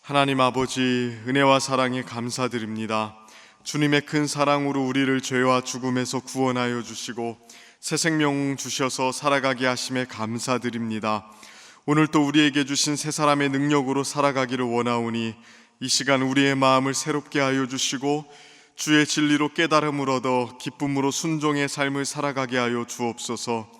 하나님 아버지, 은혜와 사랑에 감사드립니다. 주님의 큰 사랑으로 우리를 죄와 죽음에서 구원하여 주시고 새 생명 주셔서 살아가게 하심에 감사드립니다. 오늘 또 우리에게 주신 새 사람의 능력으로 살아가기를 원하오니 이 시간 우리의 마음을 새롭게 하여 주시고 주의 진리로 깨달음을 얻어 기쁨으로 순종의 삶을 살아가게 하여 주옵소서.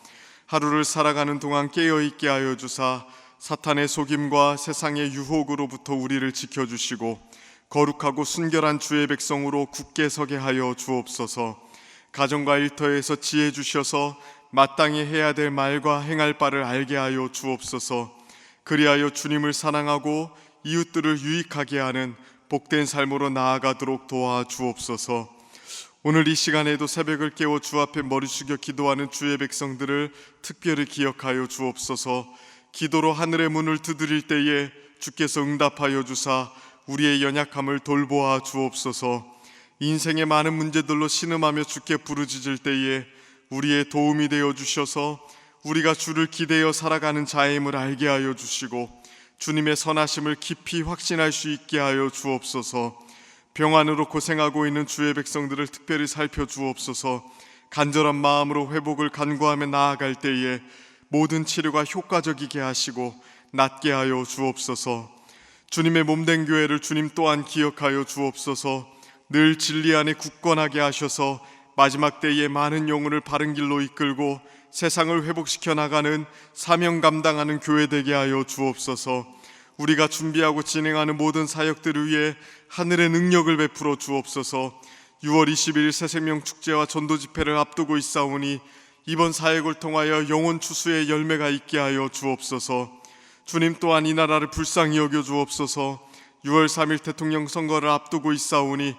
하루를 살아가는 동안 깨어있게 하여 주사 사탄의 속임과 세상의 유혹으로부터 우리를 지켜주시고 거룩하고 순결한 주의 백성으로 굳게 서게 하여 주옵소서. 가정과 일터에서 지혜 주셔서 마땅히 해야 될 말과 행할 바를 알게 하여 주옵소서. 그리하여 주님을 사랑하고 이웃들을 유익하게 하는 복된 삶으로 나아가도록 도와주옵소서. 오늘 이 시간에도 새벽을 깨워 주 앞에 머리 숙여 기도하는 주의 백성들을 특별히 기억하여 주옵소서. 기도로 하늘의 문을 두드릴 때에 주께서 응답하여 주사 우리의 연약함을 돌보아 주옵소서. 인생의 많은 문제들로 신음하며 주께 부르짖을 때에 우리의 도움이 되어 주셔서 우리가 주를 기대어 살아가는 자임을 알게 하여 주시고 주님의 선하심을 깊이 확신할 수 있게 하여 주옵소서. 병환으로 고생하고 있는 주의 백성들을 특별히 살펴주옵소서. 간절한 마음으로 회복을 간구하며 나아갈 때에 모든 치료가 효과적이게 하시고 낫게 하여 주옵소서. 주님의 몸된 교회를 주님 또한 기억하여 주옵소서. 늘 진리 안에 굳건하게 하셔서 마지막 때에 많은 영혼을 바른 길로 이끌고 세상을 회복시켜 나가는 사명 감당하는 교회 되게 하여 주옵소서. 우리가 준비하고 진행하는 모든 사역들을 위해 하늘의 능력을 베풀어 주옵소서. 6월 20일 새생명 축제와 전도 집회를 앞두고 있사오니 이번 사역을 통하여 영혼 추수의 열매가 있게 하여 주옵소서. 주님 또한 이 나라를 불쌍히 여겨 주옵소서. 6월 3일 대통령 선거를 앞두고 있사오니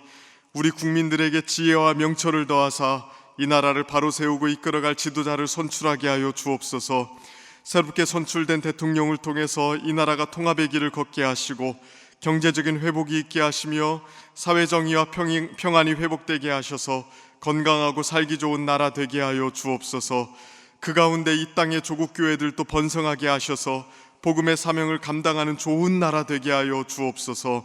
우리 국민들에게 지혜와 명철을 더하사 이 나라를 바로 세우고 이끌어갈 지도자를 선출하게 하여 주옵소서. 새롭게 선출된 대통령을 통해서 이 나라가 통합의 길을 걷게 하시고 경제적인 회복이 있게 하시며 사회정의와 평안이 회복되게 하셔서 건강하고 살기 좋은 나라 되게 하여 주옵소서. 그 가운데 이 땅의 조국 교회들도 번성하게 하셔서 복음의 사명을 감당하는 좋은 나라 되게 하여 주옵소서.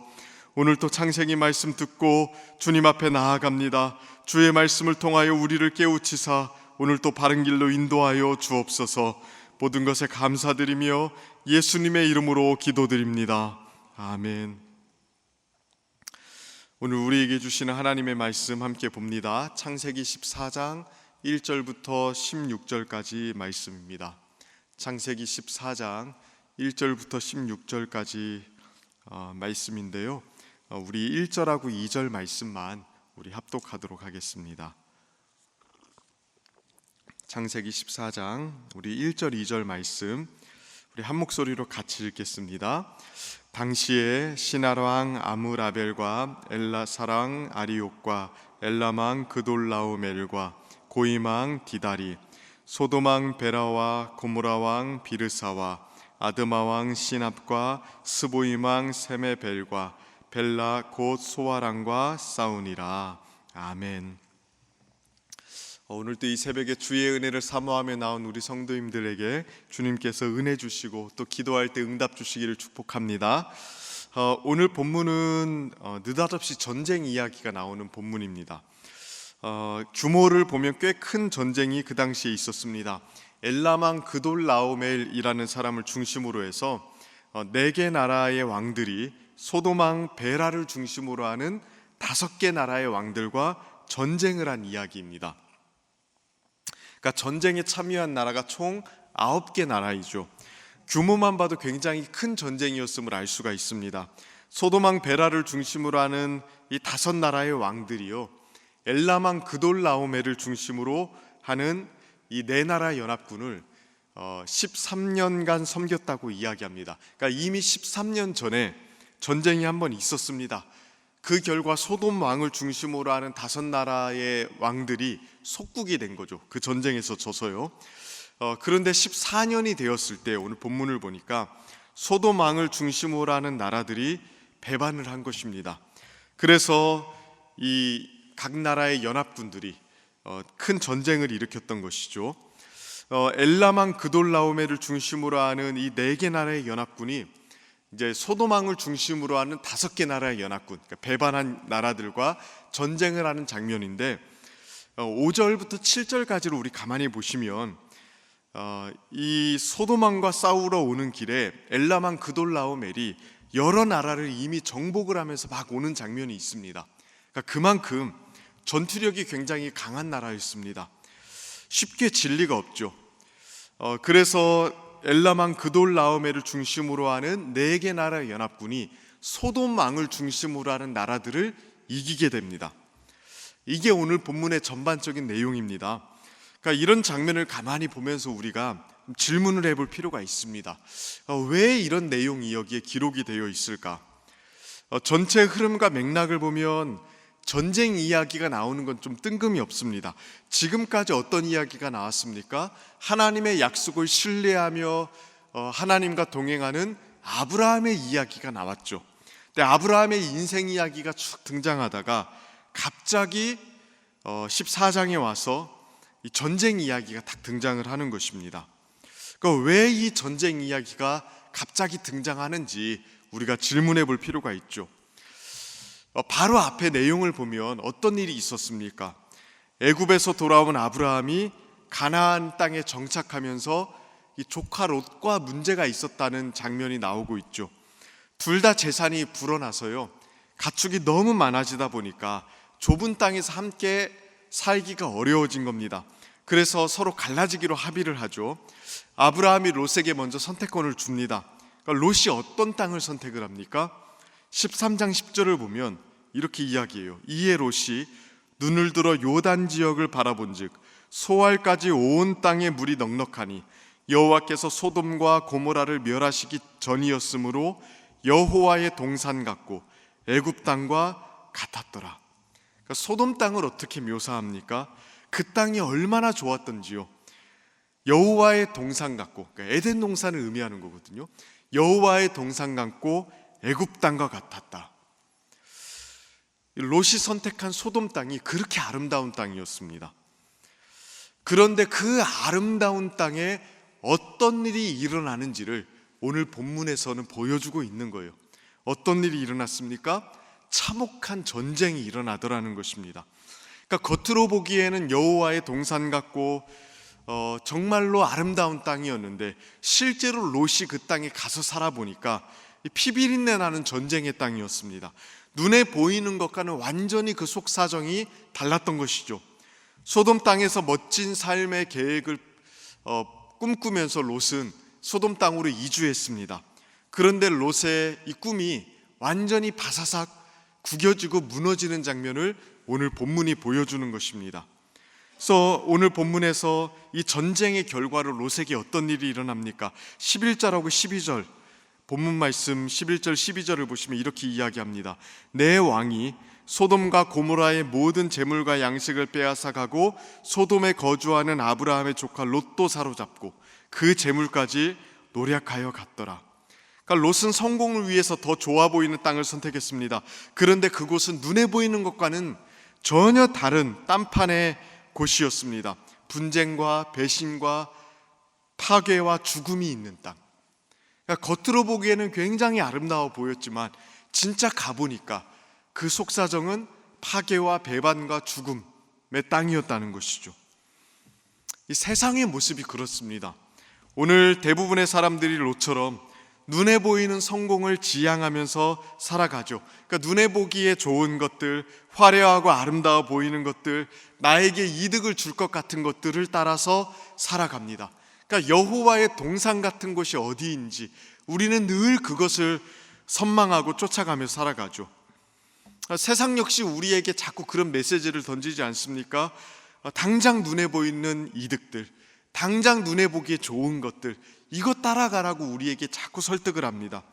오늘도 창세기 말씀 듣고 주님 앞에 나아갑니다. 주의 말씀을 통하여 우리를 깨우치사 오늘도 바른 길로 인도하여 주옵소서. 모든 것에 감사드리며 예수님의 이름으로 기도드립니다. 아멘. 오늘 우리에게 주시는 하나님의 말씀 함께 봅니다. 창세기 14장 1절부터 16절까지 말씀입니다. 창세기 14장 1절부터 16절까지 말씀인데요. 우리 1절하고 2절 말씀만 우리 합독하도록 하겠습니다. 창세기 14장 우리 1절 2절 말씀 우리 한 목소리로 같이 읽겠습니다. 당시에 시나르왕 아므라벨과 엘라사랑 아리옥과 엘람왕 그돌라오멜과 고임왕 디다리 소돔왕 베라와 고모라왕 비르사와 아드마왕 시납과 스보임왕 세메벨과 벨라 곧 소아랑과 싸우니라. 아멘. 오늘도 이 새벽에 주의 은혜를 사모하며 나온 우리 성도님들에게 주님께서 은혜 주시고 또 기도할 때 응답 주시기를 축복합니다. 오늘 본문은 느닷없이 전쟁 이야기가 나오는 본문입니다. 규모를 보면 꽤 큰 전쟁이 그 당시에 있었습니다. 엘람왕 그돌라오멜이라는 사람을 중심으로 해서 4개 나라의 왕들이 소돔왕 베라를 중심으로 하는 5개 나라의 왕들과 전쟁을 한 이야기입니다. 그러니까 전쟁에 참여한 나라가 총 9개 나라이죠. 규모만 봐도 굉장히 큰 전쟁이었음을 알 수가 있습니다. 소돔왕 베라를 중심으로 하는 이 5나라의 왕들이요, 엘람왕 그돌라오멜을 중심으로 하는 이 4나라 연합군을 13년간 섬겼다고 이야기합니다. 그러니까 이미 13년 전에 전쟁이 한번 있었습니다. 그 결과 소돔 왕을 중심으로 하는 5나라의 왕들이 속국이 된 거죠. 그 전쟁에서 져서요. 그런데 14년이 되었을 때 오늘 본문을 보니까 소돔 왕을 중심으로 하는 나라들이 배반을 한 것입니다. 그래서 이 각 나라의 연합군들이 큰 전쟁을 일으켰던 것이죠. 엘람왕 그돌라오멜을 중심으로 하는 이 4개 나라의 연합군이 이제 소돔왕을 중심으로 하는 5개 나라의 연합군, 그러니까 배반한 나라들과 전쟁을 하는 장면인데 5절부터 7절까지를 우리 가만히 보시면 이 소돔왕과 싸우러 오는 길에 엘람왕 그돌라오멜이 여러 나라를 이미 정복을 하면서 막 오는 장면이 있습니다. 그러니까 그만큼 전투력이 굉장히 강한 나라였습니다. 쉽게 질 리가 없죠. 그래서 엘람왕 그돌라오멜을 중심으로 하는 4개 나라의 연합군이 소돔 왕을 중심으로 하는 나라들을 이기게 됩니다. 이게 오늘 본문의 전반적인 내용입니다. 그러니까 이런 장면을 가만히 보면서 우리가 질문을 해볼 필요가 있습니다. 왜 이런 내용이 여기에 기록이 되어 있을까? 전체 흐름과 맥락을 보면 전쟁 이야기가 나오는 건 좀 뜬금이 없습니다. 지금까지 어떤 이야기가 나왔습니까? 하나님의 약속을 신뢰하며 하나님과 동행하는 아브라함의 이야기가 나왔죠. 근데 아브라함의 인생 이야기가 쭉 등장하다가 갑자기 14장에 와서 이 전쟁 이야기가 딱 등장을 하는 것입니다. 그러니까 왜 이 전쟁 이야기가 갑자기 등장하는지 우리가 질문해 볼 필요가 있죠. 바로 앞에 내용을 보면 어떤 일이 있었습니까? 애굽에서 돌아온 아브라함이 가나안 땅에 정착하면서 이 조카 롯과 문제가 있었다는 장면이 나오고 있죠. 둘 다 재산이 불어나서요, 가축이 너무 많아지다 보니까 좁은 땅에서 함께 살기가 어려워진 겁니다. 그래서 서로 갈라지기로 합의를 하죠. 아브라함이 롯에게 먼저 선택권을 줍니다. 그러니까 롯이 어떤 땅을 선택을 합니까? 13장 10절을 보면 이렇게 이야기해요. 이에 롯이 눈을 들어 요단 지역을 바라본즉 소알까지 온 땅에 물이 넉넉하니 여호와께서 소돔과 고모라를 멸하시기 전이었으므로 여호와의 동산 같고 애굽 땅과 같았더라. 그러니까 소돔 땅을 어떻게 묘사합니까? 그 땅이 얼마나 좋았던지요. 여호와의 동산 같고, 그러니까 에덴 동산을 의미하는 거거든요. 여호와의 동산 같고 애굽 땅과 같았다. 롯이 선택한 소돔 땅이 그렇게 아름다운 땅이었습니다. 그런데 그 아름다운 땅에 어떤 일이 일어나는지를 오늘 본문에서는 보여주고 있는 거예요. 어떤 일이 일어났습니까? 참혹한 전쟁이 일어나더라는 것입니다. 그러니까 겉으로 보기에는 여호와의 동산 같고 정말로 아름다운 땅이었는데 실제로 롯이 그 땅에 가서 살아보니까 피비린내 나는 전쟁의 땅이었습니다. 눈에 보이는 것과는 완전히 그 속사정이 달랐던 것이죠. 소돔 땅에서 멋진 삶의 계획을 꿈꾸면서 롯은 소돔 땅으로 이주했습니다. 그런데 롯의 이 꿈이 완전히 바사삭 구겨지고 무너지는 장면을 오늘 본문이 보여주는 것입니다. 그래서 오늘 본문에서 이 전쟁의 결과로 롯에게 어떤 일이 일어납니까? 11절하고 12절 본문 말씀 11절 12절을 보시면 이렇게 이야기합니다. 내 왕이 소돔과 고모라의 모든 재물과 양식을 빼앗아 가고 소돔에 거주하는 아브라함의 조카 롯도 사로잡고 그 재물까지 노략하여 갔더라. 그러니까 롯은 성공을 위해서 더 좋아 보이는 땅을 선택했습니다. 그런데 그곳은 눈에 보이는 것과는 전혀 다른 딴판의 곳이었습니다. 분쟁과 배신과 파괴와 죽음이 있는 땅. 그러니까 겉으로 보기에는 굉장히 아름다워 보였지만 진짜 가보니까 그 속사정은 파괴와 배반과 죽음의 땅이었다는 것이죠. 이 세상의 모습이 그렇습니다. 오늘 대부분의 사람들이 롯처럼 눈에 보이는 성공을 지향하면서 살아가죠. 그러니까 눈에 보기에 좋은 것들, 화려하고 아름다워 보이는 것들, 나에게 이득을 줄 것 같은 것들을 따라서 살아갑니다. 그러니까 여호와의 동산 같은 곳이 어디인지 우리는 늘 그것을 선망하고 쫓아가며 살아가죠. 세상 역시 우리에게 자꾸 그런 메시지를 던지지 않습니까? 당장 눈에 보이는 이득들, 당장 눈에 보기에 좋은 것들, 이거 따라가라고 우리에게 자꾸 설득을 합니다.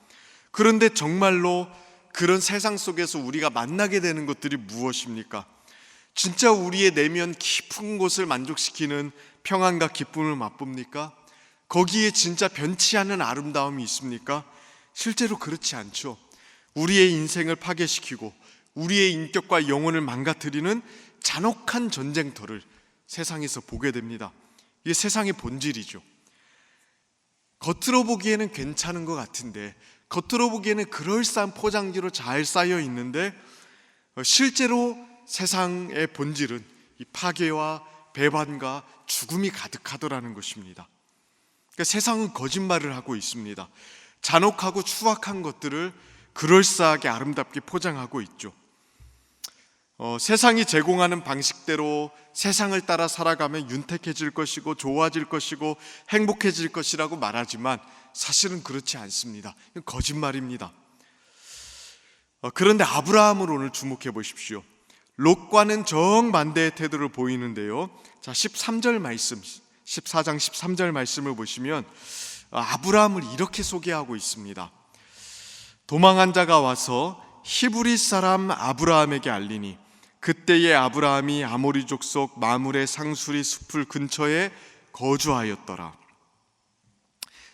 그런데 정말로 그런 세상 속에서 우리가 만나게 되는 것들이 무엇입니까? 진짜 우리의 내면 깊은 곳을 만족시키는 평안과 기쁨을 맛봅니까? 거기에 진짜 변치 않는 아름다움이 있습니까? 실제로 그렇지 않죠. 우리의 인생을 파괴시키고 우리의 인격과 영혼을 망가뜨리는 잔혹한 전쟁터를 세상에서 보게 됩니다. 이게 세상의 본질이죠. 겉으로 보기에는 괜찮은 것 같은데 겉으로 보기에는 그럴싸한 포장지로 잘 쌓여 있는데 실제로 세상의 본질은 이 파괴와 배반과 죽음이 가득하더라는 것입니다. 그러니까 세상은 거짓말을 하고 있습니다. 잔혹하고 추악한 것들을 그럴싸하게 아름답게 포장하고 있죠. 세상이 제공하는 방식대로 세상을 따라 살아가면 윤택해질 것이고 좋아질 것이고 행복해질 것이라고 말하지만 사실은 그렇지 않습니다. 이건 거짓말입니다. 그런데 아브라함을 오늘 주목해 보십시오. 롯과는 정반대의 태도를 보이는데요. 자, 13절 말씀, 14장 13절 말씀을 보시면 아브라함을 이렇게 소개하고 있습니다. 도망한 자가 와서 히브리 사람 아브라함에게 알리니 그때의 아브라함이 아모리 족속 마물의 상수리 숲을 근처에 거주하였더라.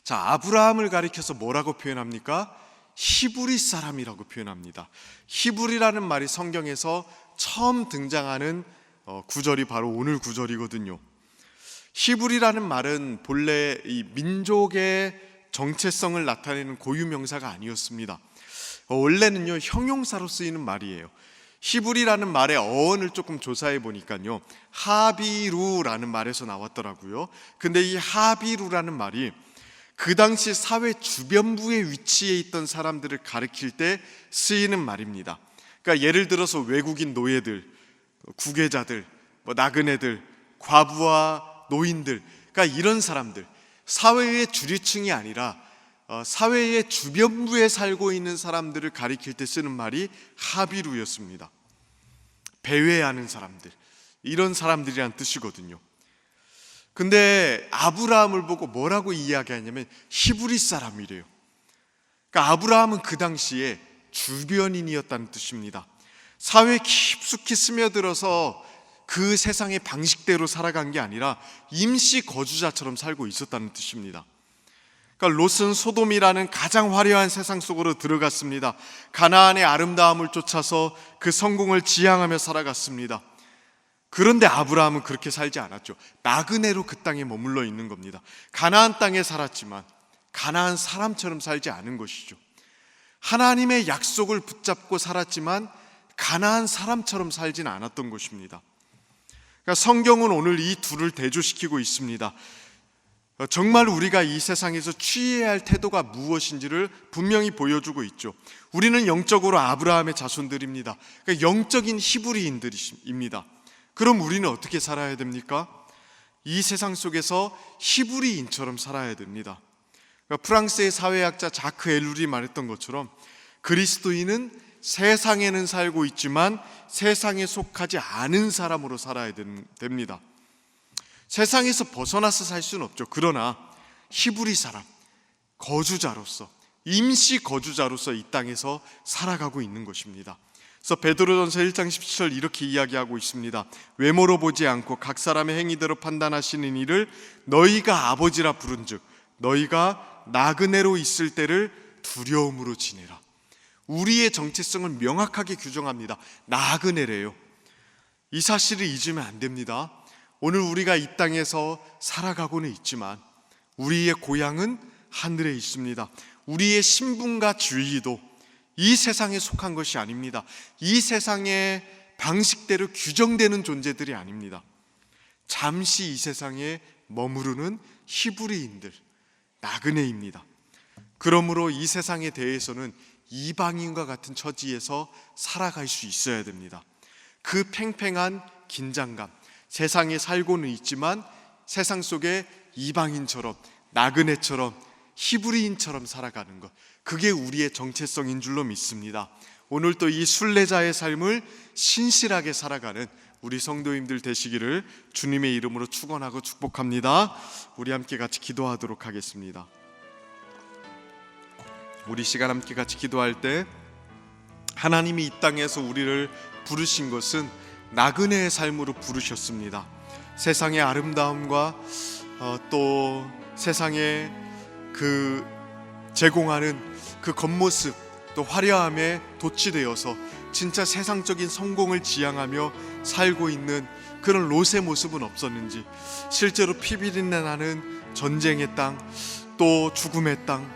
자, 아브라함을 가리켜서 뭐라고 표현합니까? 히브리 사람이라고 표현합니다. 히브리라는 말이 성경에서 처음 등장하는 구절이 바로 오늘 구절이거든요. 히브리라는 말은 본래 이 민족의 정체성을 나타내는 고유명사가 아니었습니다. 원래는요, 형용사로 쓰이는 말이에요. 히브리라는 말의 어원을 조금 조사해 보니까요, 하비루라는 말에서 나왔더라고요. 근데 이 하비루라는 말이 그 당시 사회 주변부에 위치해 있던 사람들을 가리킬 때 쓰이는 말입니다. 그러니까 예를 들어서 외국인 노예들, 구계자들, 나그네들, 과부와 노인들, 그러니까 이런 사람들, 사회의 주류층이 아니라 사회의 주변부에 살고 있는 사람들을 가리킬 때 쓰는 말이 하비루였습니다. 배회하는 사람들, 이런 사람들이란 뜻이거든요. 근데 아브라함을 보고 뭐라고 이야기하냐면 히브리 사람이래요. 그러니까 아브라함은 그 당시에 주변인이었다는 뜻입니다. 사회에 깊숙이 스며들어서 그 세상의 방식대로 살아간 게 아니라 임시 거주자처럼 살고 있었다는 뜻입니다. 그러니까 롯은 소돔이라는 가장 화려한 세상 속으로 들어갔습니다. 가나안의 아름다움을 쫓아서 그 성공을 지향하며 살아갔습니다. 그런데 아브라함은 그렇게 살지 않았죠. 나그네로 그 땅에 머물러 있는 겁니다. 가나안 땅에 살았지만 가나안 사람처럼 살지 않은 것이죠. 하나님의 약속을 붙잡고 살았지만 가나안 사람처럼 살진 않았던 것입니다. 그러니까 성경은 오늘 이 둘을 대조시키고 있습니다. 정말 우리가 이 세상에서 취해야 할 태도가 무엇인지를 분명히 보여주고 있죠. 우리는 영적으로 아브라함의 자손들입니다. 그러니까 영적인 히브리인들입니다. 그럼 우리는 어떻게 살아야 됩니까? 이 세상 속에서 히브리인처럼 살아야 됩니다. 그러니까 프랑스의 사회학자 자크 엘룰이 말했던 것처럼 그리스도인은 세상에는 살고 있지만 세상에 속하지 않은 사람으로 살아야 됩니다. 세상에서 벗어나서 살 수는 없죠. 그러나 히브리 사람, 거주자로서, 임시 거주자로서 이 땅에서 살아가고 있는 것입니다. 그래서 베드로전서 1장 17절 이렇게 이야기하고 있습니다. 외모로 보지 않고 각 사람의 행위대로 판단하시는 이를 너희가 아버지라 부른즉 너희가 나그네로 있을 때를 두려움으로 지내라. 우리의 정체성을 명확하게 규정합니다. 나그네래요. 이 사실을 잊으면 안 됩니다. 오늘 우리가 이 땅에서 살아가고는 있지만 우리의 고향은 하늘에 있습니다. 우리의 신분과 주의도 이 세상에 속한 것이 아닙니다. 이 세상의 방식대로 규정되는 존재들이 아닙니다. 잠시 이 세상에 머무르는 히브리인들, 나그네입니다. 그러므로 이 세상에 대해서는 이방인과 같은 처지에서 살아갈 수 있어야 됩니다. 그 팽팽한 긴장감, 세상에 살고는 있지만 세상 속에 이방인처럼, 나그네처럼, 히브리인처럼 살아가는 것, 그게 우리의 정체성인 줄로 믿습니다. 오늘 또 이 순례자의 삶을 신실하게 살아가는 우리 성도님들 되시기를 주님의 이름으로 축원하고 축복합니다. 우리 함께 같이 기도하도록 하겠습니다. 우리 시간 함께 같이 기도할 때 하나님이 이 땅에서 우리를 부르신 것은 나그네의 삶으로 부르셨습니다. 세상의 아름다움과 또 세상에 그 제공하는 그 겉모습 또 화려함에 도취되어서 진짜 세상적인 성공을 지향하며 살고 있는 그런 롯의 모습은 없었는지, 실제로 피비린내 나는 전쟁의 땅, 또 죽음의 땅,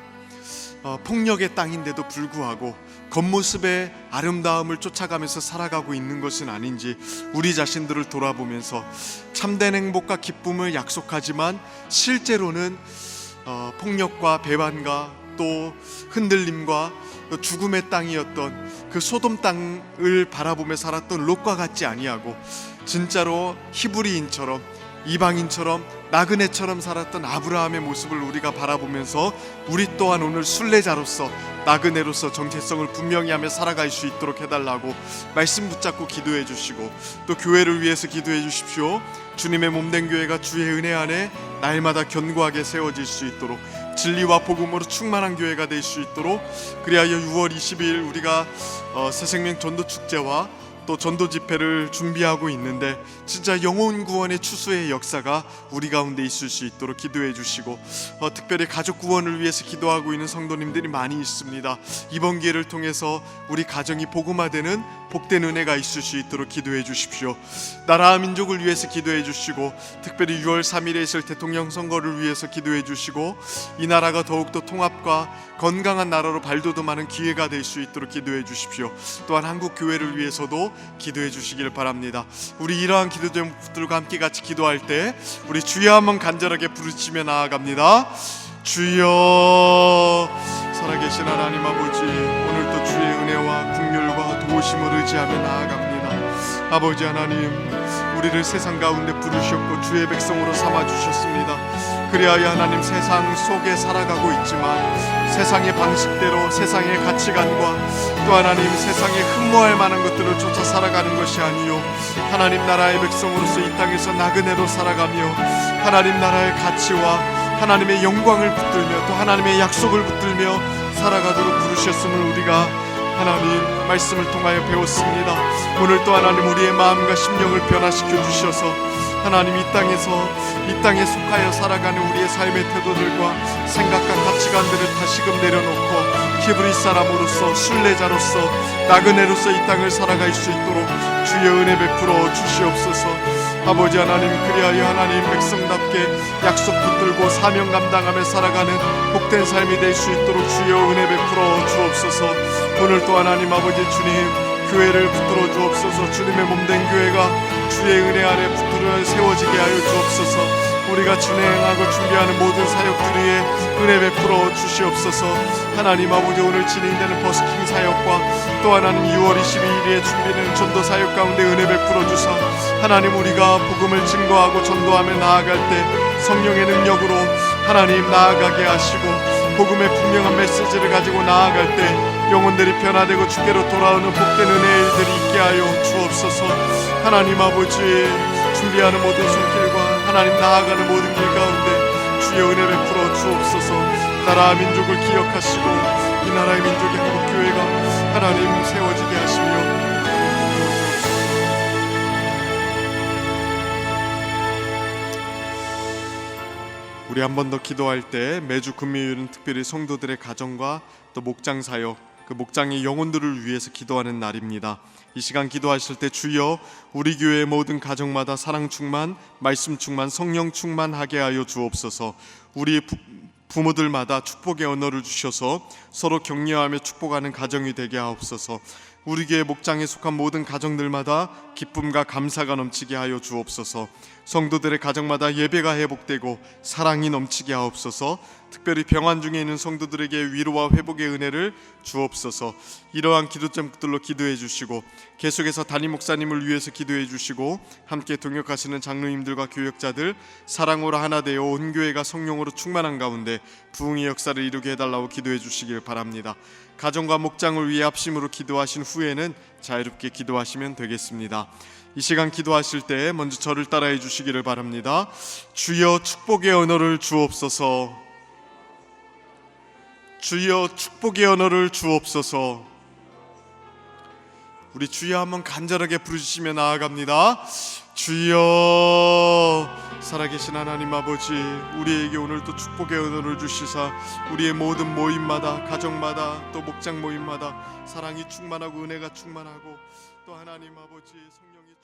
폭력의 땅인데도 불구하고 겉모습의 아름다움을 쫓아가면서 살아가고 있는 것은 아닌지 우리 자신들을 돌아보면서 참된 행복과 기쁨을 약속하지만 실제로는 폭력과 배반과 또 흔들림과 죽음의 땅이었던 그 소돔 땅을 바라보며 살았던 롯과 같지 아니하고 진짜로 히브리인처럼 이방인처럼 나그네처럼 살았던 아브라함의 모습을 우리가 바라보면서 우리 또한 오늘 순례자로서 나그네로서 정체성을 분명히 하며 살아갈 수 있도록 해달라고 말씀 붙잡고 기도해 주시고, 또 교회를 위해서 기도해 주십시오. 주님의 몸된 교회가 주의 은혜 안에 날마다 견고하게 세워질 수 있도록, 진리와 복음으로 충만한 교회가 될 수 있도록, 그리하여 6월 22일 우리가 새생명 전도 축제와 또 전도 집회를 준비하고 있는데 진짜 영혼 구원의 추수의 역사가 우리 가운데 있을 수 있도록 기도해 주시고, 특별히 가족 구원을 위해서 기도하고 있는 성도님들이 많이 있습니다. 이번 기회를 통해서 우리 가정이 복음화되는 복된 은혜가 있을 수 있도록 기도해 주십시오. 나라와 민족을 위해서 기도해 주시고, 특별히 6월 3일에 있을 대통령 선거를 위해서 기도해 주시고, 이 나라가 더욱더 통합과 건강한 나라로 발돋움하는 기회가 될 수 있도록 기도해 주십시오. 또한 한국 교회를 위해서도 기도해 주시길 바랍니다. 우리 이러한 기도 제목들과 함께 같이 기도할 때 우리 주여 한번 간절하게 부르짖으며 나아갑니다. 주여, 살아계신 하나님 아버지, 오늘도 주의 은혜와 긍휼과 도우심을 의지하며 나아갑니다. 아버지 하나님, 우리를 세상 가운데 부르셨고 주의 백성으로 삼아주셨습니다. 그리하여 하나님, 세상 속에 살아가고 있지만 세상의 방식대로 세상의 가치관과 또 하나님 세상에 흠모할 만한 것들을 쫓아 살아가는 것이 아니요, 하나님 나라의 백성으로서 이 땅에서 나그네로 살아가며 하나님 나라의 가치와 하나님의 영광을 붙들며 또 하나님의 약속을 붙들며 살아가도록 부르셨음을 우리가 하나님 말씀을 통하여 배웠습니다. 오늘 또 하나님 우리의 마음과 심령을 변화시켜 주셔서 하나님 이 땅에 속하여 살아가는 우리의 삶의 태도들과 생각과 가치관들을 다시금 내려놓고 히브리 사람으로서 순례자로서 나그네로서 이 땅을 살아갈 수 있도록 주의 은혜 베풀어 주시옵소서. 아버지 하나님, 그리하여 하나님 백성답게 약속 붙들고 사명 감당하며 살아가는 복된 삶이 될 수 있도록 주여 은혜 베풀어 주옵소서. 오늘 또 하나님 아버지 주님, 교회를 붙들어 주옵소서. 주님의 몸된 교회가 주의 은혜 아래 붙들어 세워지게 하여 주옵소서. 우리가 진행하고 준비하는 모든 사역들 위에 은혜 베풀어 주시옵소서. 하나님 아버지, 오늘 진행되는 버스킹 사역과 또 하나님 6월 22일에 준비되는 전도 사역 가운데 은혜 베풀어 주사 하나님, 우리가 복음을 증거하고 전도하며 나아갈 때 성령의 능력으로 하나님 나아가게 하시고, 복음의 분명한 메시지를 가지고 나아갈 때 영혼들이 변화되고 주께로 돌아오는 복된 은혜의 일들이 있게 하여 주옵소서. 하나님 아버지, 준비하는 모든 손길과 하나님 나아가는 모든 길 가운데 주의 은혜 베풀어 주옵소서. 나라와 민족을 기억하시고 이 나라의 민족의 한국교회가 하나님 세워지게 하시며 우리 한 번 더 기도할 때 매주 금요일은 특별히 성도들의 가정과 또 목장 사역, 그 목장의 영혼들을 위해서 기도하는 날입니다. 이 시간 기도하실 때 주여, 우리 교회의 모든 가정마다 사랑 충만, 말씀 충만, 성령 충만하게 하여 주옵소서. 우리 부모들마다 축복의 언어를 주셔서 서로 격려하며 축복하는 가정이 되게 하옵소서. 우리 교회 목장에 속한 모든 가정들마다 기쁨과 감사가 넘치게 하여 주옵소서. 성도들의 가정마다 예배가 회복되고 사랑이 넘치게 하옵소서. 특별히 병환 중에 있는 성도들에게 위로와 회복의 은혜를 주옵소서. 이러한 기도 제목들로 기도해 주시고, 계속해서 담임 목사님을 위해서 기도해 주시고, 함께 동역하시는 장로님들과 교역자들 사랑으로 하나 되어 온 교회가 성령으로 충만한 가운데 부흥의 역사를 이루게 해달라고 기도해 주시길 바랍니다. 가정과 목장을 위해 합심으로 기도하신 후에는 자유롭게 기도하시면 되겠습니다. 이 시간 기도하실 때 먼저 저를 따라해 주시기를 바랍니다. 주여, 축복의 언어를 주옵소서. 주여, 축복의 언어를 주옵소서. 우리 주여 한번 간절하게 부르시며 나아갑니다. 주여, 살아계신 하나님 아버지, 우리에게 오늘도 축복의 언어를 주시사 우리의 모든 모임마다, 가정마다, 또 목장 모임마다 사랑이 충만하고 은혜가 충만하고 또 하나님 아버지 성령이